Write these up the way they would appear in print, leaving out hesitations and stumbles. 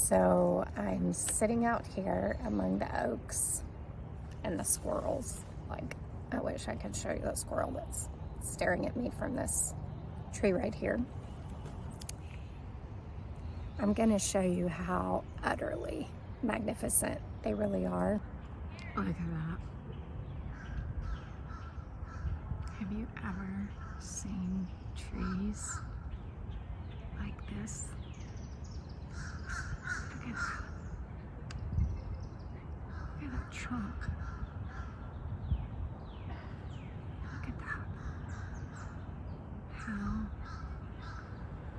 So I'm sitting out here among the oaks and the squirrels. Like, I wish I could show you the squirrel that's staring at me from this tree right here. I'm going to show you how utterly magnificent they really are. Look at that. Have you ever seen trees like this? Look at that. Look at that trunk. Look at that. How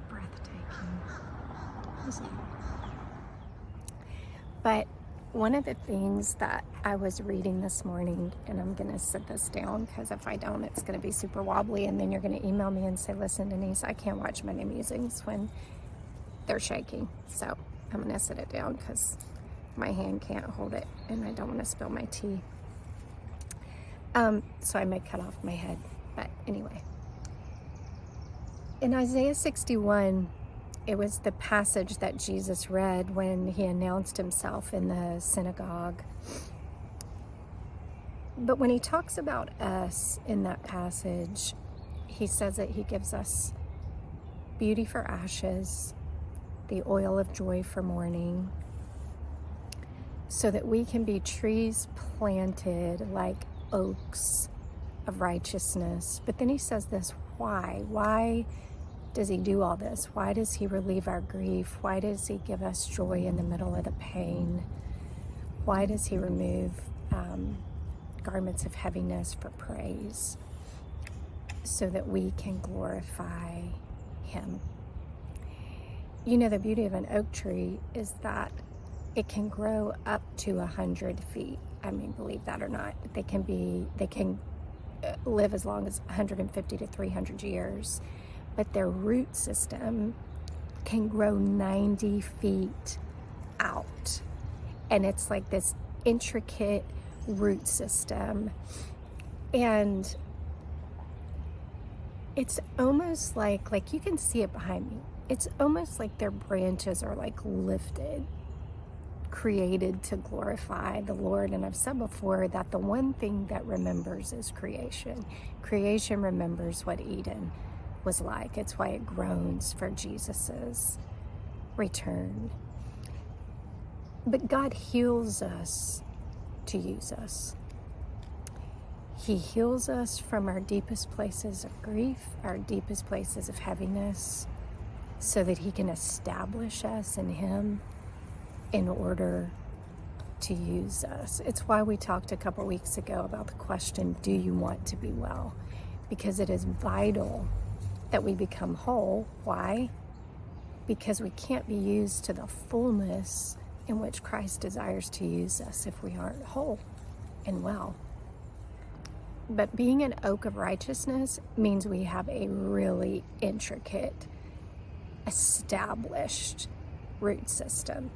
breathtaking is that? But one of the things that I was reading this morning, and I'm going to sit this down because if I don't, it's going to be super wobbly, and then you're going to email me and say, listen, Denise, I can't watch Monday musings when they're shaking. So I'm going to sit it down because my hand can't hold it, and I don't want to spill my tea. So I may cut off my head. But anyway, in Isaiah 61, it was the passage that Jesus read when he announced himself in the synagogue. But when he talks about us in that passage, he says that he gives us beauty for ashes, the oil of joy for mourning, so that we can be trees planted like oaks of righteousness. But then he says this, why? Why does he do all this? Why does he relieve our grief? Why does he give us joy in the middle of the pain? Why does he remove garments of heaviness for praise? So that we can glorify him. You know, the beauty of an oak tree is that it can grow up to 100 feet. I mean, believe that or not. They can live as long as 150 to 300 years. But their root system can grow 90 feet out. And it's like this intricate root system. And it's almost like you can see it behind me. It's almost like their branches are like lifted, created to glorify the Lord. And I've said before that the one thing that remembers is creation. Creation remembers what Eden was like. It's why it groans for Jesus's return. But God heals us to use us. He heals us from our deepest places of grief, our deepest places of heaviness, so that he can establish us in him in order to use us. It's why we talked a couple weeks ago about the question, do you want to be well? Because it is vital that we become whole. Why? Because we can't be used to the fullness in which Christ desires to use us if we aren't whole and well. But being an oak of righteousness means we have a really intricate, established root system.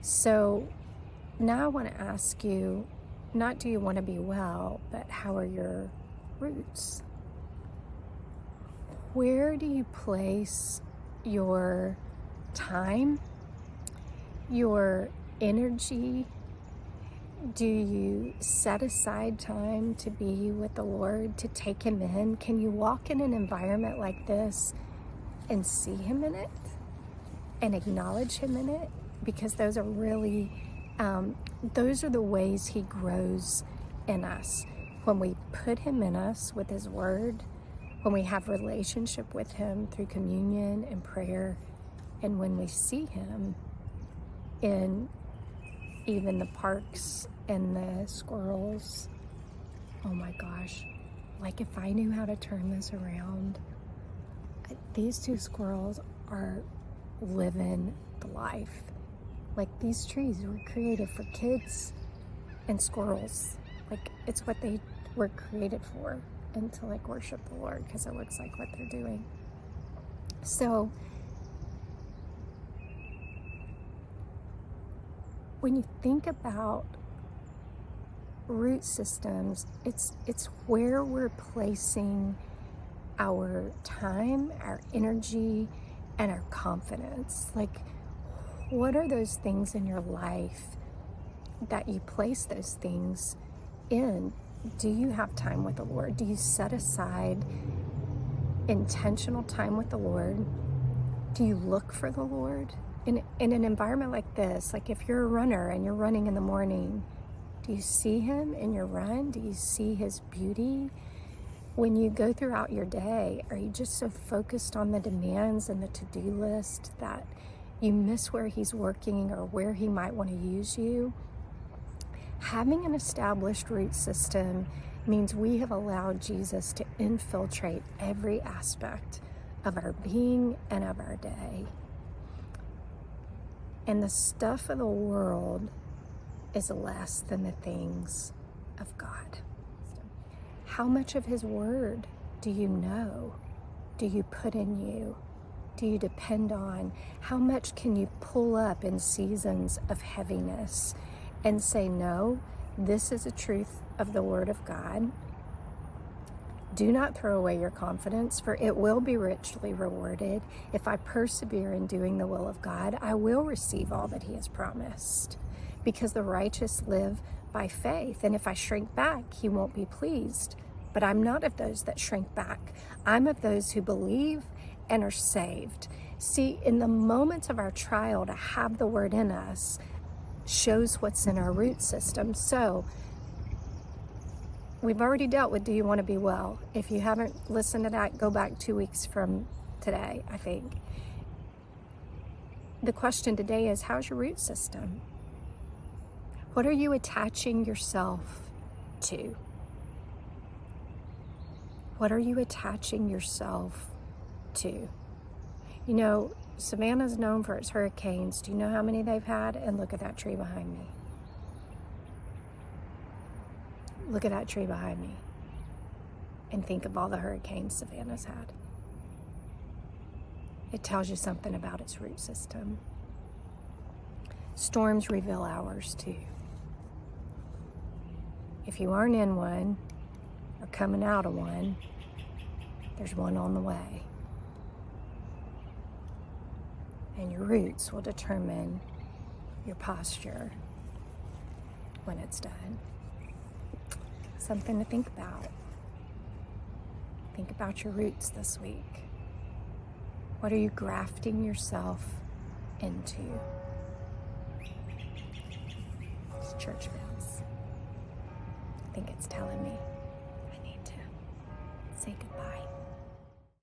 So now I want to ask you, not do you want to be well, but how are your roots? Where do you place your time, your energy? Do you set aside time to be with the Lord, to take him in? Can you walk in an environment like this and see him in it and acknowledge him in it? Because those are really, those are the ways he grows in us. When we put him in us with his word, when we have relationship with him through communion and prayer, and when we see him in even the parks and the squirrels. Oh my gosh, like if I knew how to turn this around, these two squirrels are living the life. Like these trees were created for kids and squirrels. Like it's what they were created for, and to like worship the Lord, because it looks like what they're doing. So when you think about root systems, it's where we're placing our time, our energy, and our confidence. Like What are those things in your life that you place those things in? Do you have time with the Lord? Do you set aside intentional time with the Lord? Do you look for the Lord? In an environment like this, like if you're a runner and you're running in the morning, do you see him in your run? Do you see his beauty? When you go throughout your day, are you just so focused on the demands and the to-do list that you miss where he's working or where he might want to use you? Having an established root system means we have allowed Jesus to infiltrate every aspect of our being and of our day. And the stuff of the world is less than the things of God. How much of his word do you know? Do you put in you? Do you depend on? How much can you pull up in seasons of heaviness and say, no, this is a truth of the word of God. Do not throw away your confidence, for it will be richly rewarded. If I persevere in doing the will of God, I will receive all that he has promised, because the righteous live by faith. And if I shrink back, he won't be pleased. But I'm not of those that shrink back. I'm of those who believe and are saved. See, in the moments of our trial, to have the word in us shows what's in our root system. So we've already dealt with, do you want to be well? If you haven't listened to that, go back 2 weeks from today, I think. The question today is, how's your root system? What are you attaching yourself to? What are you attaching yourself to? You know, Savannah's known for its hurricanes. Do you know how many they've had? And look at that tree behind me. Look at that tree behind me. And think of all the hurricanes Savannah's had. It tells you something about its root system. Storms reveal ours too. If you aren't in one or coming out of one, there's one on the way. And your roots will determine your posture when it's done. Something to think about. Think about your roots this week. What are you grafting yourself into? It's church bells. I think it's telling me I need to say goodbye.